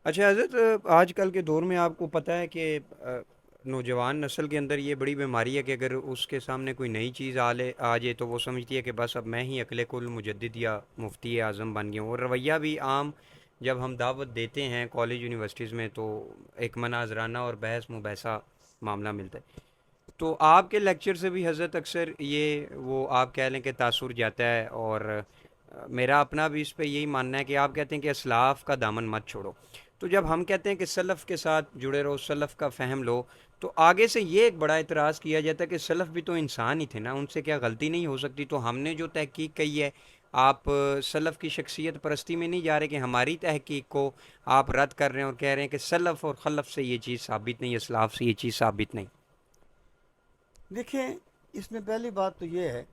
اچھا حضرت، آج کل کے دور میں آپ کو پتہ ہے کہ نوجوان نسل کے اندر یہ بڑی بیماری ہے کہ اگر اس کے سامنے کوئی نئی چیز آ جائے تو وہ سمجھتی ہے کہ بس اب میں ہی اکلے کل مجدد یا مفتی اعظم بن گیا ہوں، اور رویہ بھی عام جب ہم دعوت دیتے ہیں کالج یونیورسٹیز میں تو ایک مناظرانہ اور بحث مباحثہ معاملہ ملتا ہے. تو آپ کے لیکچر سے بھی حضرت اکثر یہ وہ آپ کہہ لیں کہ تاثر جاتا ہے، اور میرا اپنا بھی اس پہ یہی ماننا ہے کہ آپ کہتے ہیں کہ اسلاف کا دامن مت چھوڑو. تو جب ہم کہتے ہیں کہ سلف کے ساتھ جڑے رہو، سلف کا فہم لو، تو آگے سے یہ ایک بڑا اعتراض کیا جاتا ہے کہ سلف بھی تو انسان ہی تھے نا، ان سے کیا غلطی نہیں ہو سکتی؟ تو ہم نے جو تحقیق کی ہے، آپ سلف کی شخصیت پرستی میں نہیں جا رہے کہ ہماری تحقیق کو آپ رد کر رہے ہیں اور کہہ رہے ہیں کہ سلف اور خلف سے یہ چیز ثابت نہیں، اسلاف سے یہ چیز ثابت نہیں. دیکھیں، اس میں پہلی بات تو یہ ہے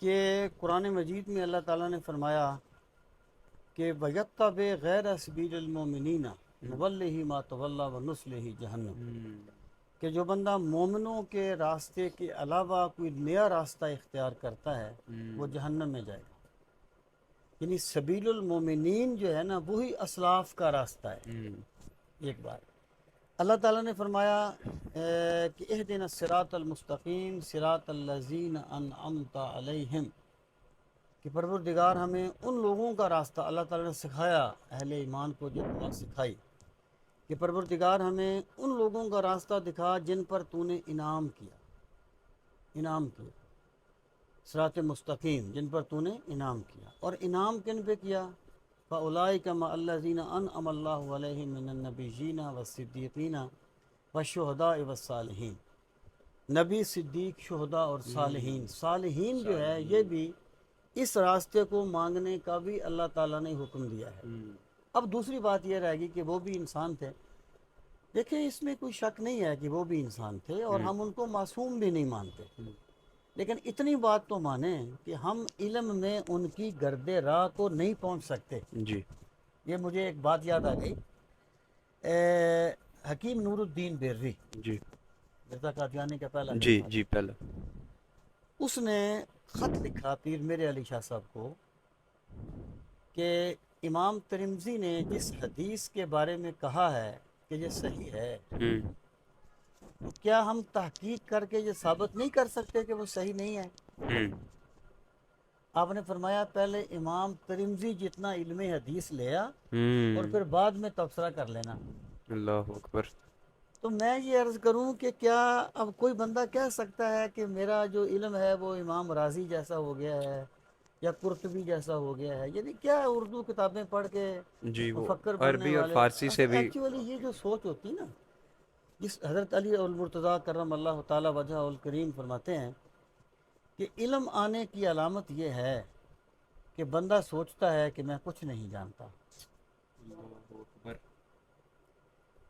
کہ قرآن مجید میں اللہ تعالیٰ نے فرمایا کہ وَيَتَّبِعْ غَيْرَ سَبِيلِ الْمُؤْمِنِينَ نُوَلِّهِ مَا تَوَلَّىٰ وَنُصْلِهِ جَهَنَّمَ، کہ جو بندہ مومنوں کے راستے کے علاوہ کوئی نیا راستہ اختیار کرتا ہے وہ جہنم میں جائے گا. یعنی سبیل المومنین جو ہے نا وہی اسلاف کا راستہ ہے. ایک بات اللہ تعالیٰ نے فرمایا کہ اہدنا الصراط المستقیم صراط الذین انعمت علیہم، کہ پروردگار ہمیں ان لوگوں کا راستہ، اللہ تعالیٰ نے سکھایا اہل ایمان کو جو دعا سکھائی کہ پروردگار ہمیں ان لوگوں کا راستہ دکھا جن پر تو نے انعام کیا، صراط مستقیم جن پر تو نے انعام کیا. اور انعام کن پہ کیا؟ فَأُولَٰئِکَ مَعَ الَّذِينَ أَنْعَمَ اللَّهُ عَلَيْهِم مِّنَ النَّبِيِّينَ وَالصِّدِّيقِينَ وَالشُّهَدَاءِ وَالصَّالِحِينَ. نبی، صدیق، شہداء اور صالحین. صالحین جو ہے یہ بھی اس راستے کو مانگنے کا بھی اللہ تعالیٰ نے حکم دیا ہے. اب دوسری بات یہ رہے گی کہ وہ بھی انسان تھے. دیکھیں، اس میں کوئی شک نہیں ہے کہ وہ بھی انسان تھے اور ہم ان کو معصوم بھی نہیں مانتے، لیکن اتنی بات تو مانیں کہ ہم علم میں ان کی گرد راہ کو نہیں پہنچ سکتے. جی یہ مجھے ایک بات یاد آ گئی. حکیم نور الدین بیروی، جی مرزا قادیانی کا پہلا جی خلیفہ جی تھا، پہلے. اس نے خط لکھا پیر میرے علی شاہ صاحب کو کہ امام ترمذی نے جس حدیث کے بارے میں کہا ہے کہ یہ صحیح ہے، ہوں تو کیا ہم تحقیق کر کے یہ ثابت نہیں کر سکتے کہ وہ صحیح نہیں ہے؟ ہوں آپ نے فرمایا پہلے امام ترمذی جتنا علم حدیث لیا اور ہوں پھر بعد میں تبصرہ کر لینا. اللہ اکبر. تو میں یہ عرض کروں کہ کیا اب کوئی بندہ کہہ سکتا ہے کہ میرا جو علم ہے وہ امام راضی جیسا ہو گیا ہے یا قرطبی جیسا ہو گیا ہے؟ یعنی کیا اردو کتابیں پڑھ کے جی وہ مفکر بننے عربی اور والے؟ فارسی سے بھی. ایکچولی یہ جو سوچ ہوتی ہے نا، جس حضرت علی المرتضیٰ کرم اللہ تعالی وجہ الکریم فرماتے ہیں کہ علم آنے کی علامت یہ ہے کہ بندہ سوچتا ہے کہ میں کچھ نہیں جانتا. اللہ اکبر.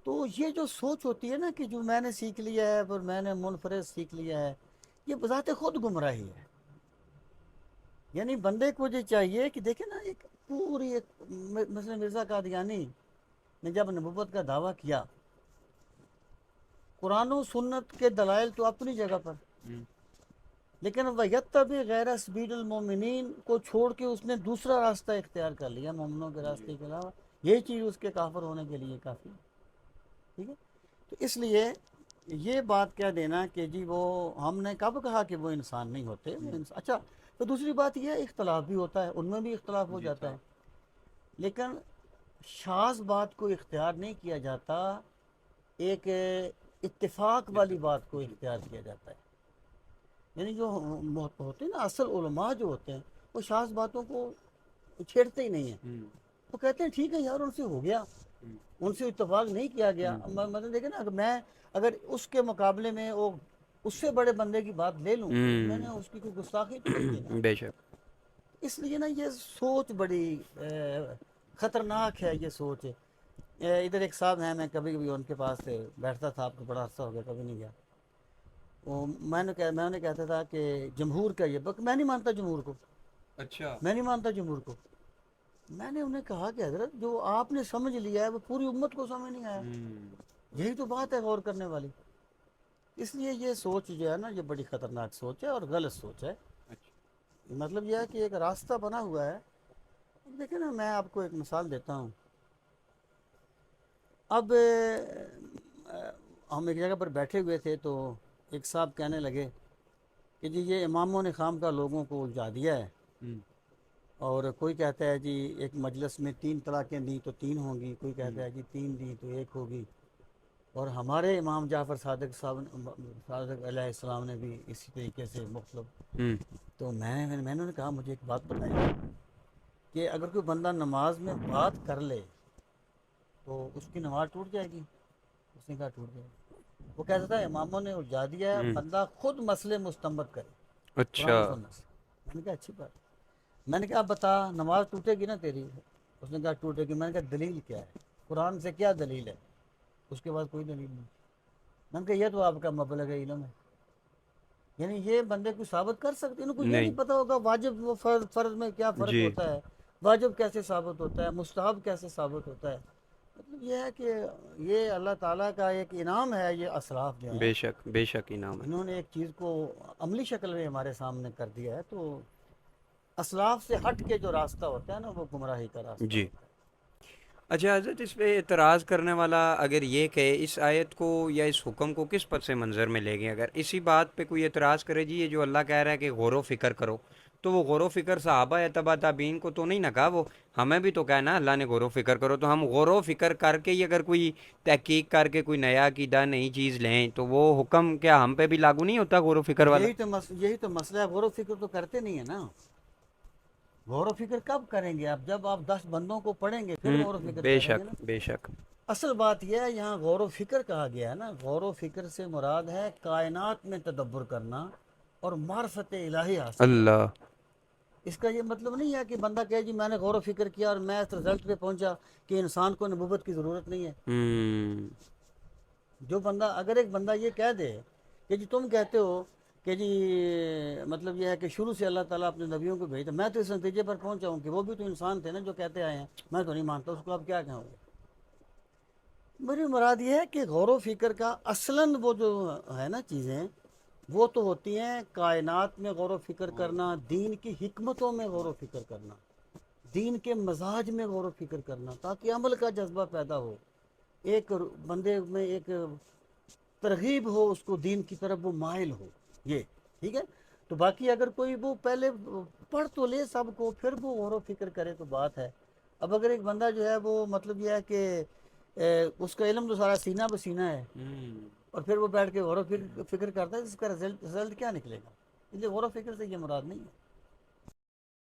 تو یہ جو سوچ ہوتی ہے نا کہ جو میں نے سیکھ لیا ہے اور میں نے منفرد سیکھ لیا ہے، یہ بذات خود گمراہی ہے. یعنی بندے کو یہ چاہیے کہ دیکھیں نا، ایک پوری ایک مثلا مرزا قادیانی نے جب نبوت کا دعویٰ کیا، قرآن و سنت کے دلائل تو اپنی جگہ پر، لیکن وَيَتَّبِعْ غَيْرَ سَبِيلِ الْمُؤْمِنِينَ کو چھوڑ کے اس نے دوسرا راستہ اختیار کر لیا مومنوں کے راستے کے علاوہ. یہ چیز اس کے کافر ہونے کے لیے کافی. ٹھیک ہے، تو اس لیے یہ بات کہہ دینا کہ جی وہ ہم نے کب کہا کہ وہ انسان نہیں ہوتے، وہ انسان. اچھا، تو دوسری بات یہ اختلاف بھی ہوتا ہے، ان میں بھی اختلاف ہو جی جاتا صاحب. ہے، لیکن شاذ بات کو اختیار نہیں کیا جاتا، ایک اتفاق والی بات کو جی اختیار کیا جاتا ہے. یعنی جو ہوتے ہیں نا اصل علماء جو ہوتے ہیں وہ شاذ باتوں کو چھیڑتے ہی نہیں ہیں. وہ کہتے ہیں ٹھیک ہے یار، ان سے ہو گیا، ان سے اتفاق نہیں کیا گیا. مطلب دیکھیں نا، اگر اس کے مقابلے میں وہ اس سے بڑے بندے کی بات لے لوں تو میں نے اس کی کوئی گستاخی تو نہیں کی نا. بے شک. اس لیے نا یہ سوچ بڑی خطرناک ہے. یہ سوچ ادھر ایک صاحب ہیں، میں کبھی کبھی ان کے پاس بیٹھتا تھا، آپ کو بڑا عرصہ ہو گیا کبھی نہیں گیا. میں انہیں کہتا تھا کہ جمہور کا یہ میں نہیں مانتا جمہور کو، اچھا. میں نہیں مانتا جمہور کو. میں نے انہیں کہا کہ حضرت جو آپ نے سمجھ لیا ہے وہ پوری امت کو سمجھ نہیں آیا. یہی تو بات ہے غور کرنے والی. اس لیے یہ سوچ جو ہے نا یہ بڑی خطرناک سوچ ہے اور غلط سوچ ہے. اچھا. مطلب یہ ہے کہ ایک راستہ بنا ہوا ہے. دیکھیں نا، میں آپ کو ایک مثال دیتا ہوں. اب ہم ایک جگہ پر بیٹھے ہوئے تھے تو ایک صاحب کہنے لگے کہ جی یہ اماموں نے خام کا لوگوں کو الجھا دیا ہے، اور کوئی کہتا ہے جی ایک مجلس میں 3 طلاقیں دی تو 3 ہوں گی، کوئی کہتا ہے جی 3 دی تو 1 ہوگی، اور ہمارے امام جعفر صادق صاحب صادق علیہ السلام نے بھی اسی طریقے سے مختلف. تو میں نے کہا مجھے ایک بات بتائیں کہ اگر کوئی بندہ نماز میں بات کر لے تو اس کی نماز ٹوٹ جائے گی؟ اس نے کہا ٹوٹ جائے گی. وہ کہتا تھا اماموں نے الجھا دیا ہے، بندہ خود مسئلے مستنبط کرے قرآن اچھا. و سنت سے. میں نے کہا اچھی بات. میں نے کہا اب بتا نماز ٹوٹے گی نا تیری؟ اس نے کہا ٹوٹے گی. میں نے کہا دلیل کیا ہے؟ قرآن سے کیا دلیل ہے؟ اس کے بعد کوئی دلیل نہیں. میں نے کہا یہ تو آپ کا مبلغ علم ہے، یعنی یہ بندے کو ثابت کر سکتے، ان کو یہ نہیں. نہیں پتہ ہوگا واجب و فرض میں کیا فرق جی. ہوتا ہے، واجب کیسے ثابت ہوتا ہے، مستحب کیسے ثابت ہوتا ہے. مطلب یہ ہے کہ یہ اللہ تعالیٰ کا ایک انعام ہے. یہ اسلاف جو ہیں بے شک بے شک انعام ہے. انہوں نے ایک چیز کو عملی شکل میں ہمارے سامنے کر دیا ہے. تو اسلاف سے ہٹ کے جو راستہ ہوتا ہے نا وہ گمراہی کا راستہ جی. ہوتا ہے. اچھا حضرت، اس پہ اعتراض کرنے والا اگر یہ کہے اس آیت کو یا اس حکم کو کس پس منظر میں لے گئے، اگر اسی بات پہ کوئی اعتراض کرے جی یہ جو اللہ کہہ رہا ہے کہ غور و فکر کرو، تو وہ غور و فکر صحابہ یا تبا تابعین کو تو نہیں نہ کہا، وہ ہمیں بھی تو کہنا اللہ نے غور و فکر کرو، تو ہم غور و فکر کر کے ہی اگر کوئی تحقیق کر کے کوئی نیا عقیدہ نئی چیز لیں تو وہ حکم کیا ہم پہ بھی لاگو نہیں ہوتا غور و فکر والا؟ یہی تو مسئلہ ہے. غور و فکر تو کرتے نہیں ہے نا. غور و فکر کب کریں گے آپ؟ جب آپ 10 بندوں کو پڑھیں گے پھر غور و فکر بے کریں گے شک نا. بے شک. اصل بات یہ ہے یہاں غور و فکر کہا گیا ہے نا. غور و فکر سے مراد ہے کائنات میں تدبر کرنا اور معرفت الہی حاصل کرنا. اللہ. اس کا یہ مطلب نہیں ہے کہ بندہ کہے جی میں نے غور و فکر کیا اور میں اس رزلٹ پہ پہنچا کہ انسان کو نبوت کی ضرورت نہیں ہے. جو بندہ اگر ایک بندہ یہ کہہ دے کہ جی تم کہتے ہو کہ جی مطلب یہ ہے کہ شروع سے اللہ تعالیٰ اپنے نبیوں کو بھیجتا، میں تو اس نتیجے پر پہنچا ہوں کہ وہ بھی تو انسان تھے نا جو کہتے آئے ہیں، میں تو نہیں مانتا، اس کو اب کیا کہوں گے. میری مراد یہ ہے کہ غور و فکر کا اصلاً وہ جو ہے نا چیزیں وہ تو ہوتی ہیں کائنات میں غور و فکر کرنا، دین کی حکمتوں میں غور و فکر کرنا، دین کے مزاج میں غور و فکر کرنا تاکہ عمل کا جذبہ پیدا ہو، ایک بندے میں ایک ترغیب ہو، اس کو دین کی طرف وہ مائل ہو. یہ ٹھیک ہے. تو باقی اگر کوئی وہ پہلے پڑھ تو لے سب کو پھر وہ غور و فکر کرے تو بات ہے. اب اگر ایک بندہ جو ہے وہ مطلب یہ ہے کہ اس کا علم تو سارا سینہ بسینہ ہے اور پھر وہ بیٹھ کے غور و فکر کرتا ہے، اس کا رزلٹ کیا نکلے گا؟ اس لیے غور و فکر سے یہ مراد نہیں ہے.